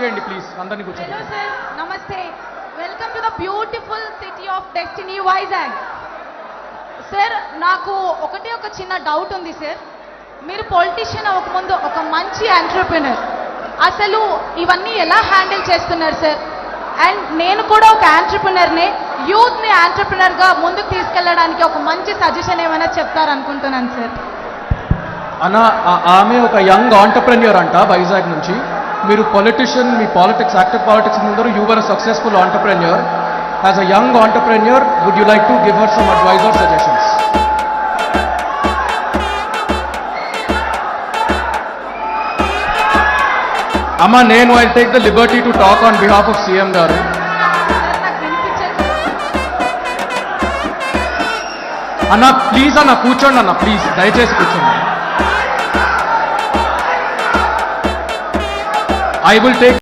చేయండి ప్లీజ్, అందరినీ కూర్చోండి. హలో సార్, నమస్తే. Welcome to the beautiful city of destiny Vizag. Sir, నాకు ఒక చిన్న డౌట్ ఉంది సార్. మీరు పొలిటీషియన్ అవ్వకముందు ఒక మంచి ఎంటర్‌ప్రెన్యూర్. అసలు ఇవన్నీ ఎలా హ్యాండిల్ చేస్తున్నారు సార్? అండ్ నేను కూడా ఒక ఎంటర్‌ప్రెన్యూర్‌నే. యూత్‌ని ఎంటర్‌ప్రెన్యూర్‌గా ముందుకు తీసుకెళ్ళడానికి ఒక మంచి సజెషన్ ఏమైనా చెప్తారనుకుంటున్నాను సార్. అన్న, ఆమె ఒక యంగ్ ఆంటర్ప్రెన్యూర్ అంట వైజాగ్ నుంచి. మీరు పొలిటీషియన్, మీ పాలిటిక్స్, యాక్టివ్ పాలిటిక్స్ ముందరు you were a successful entrepreneur. As a young entrepreneur, would you like to give her some advice or suggestions? అమ్మ, నేను I take the liberty to talk on behalf of CM గారు. Sir, నాకు వినిపించదు. అన్న please, అన్న కూర్చోండి అన్న, please దయచేసి కూర్చోండి. I will take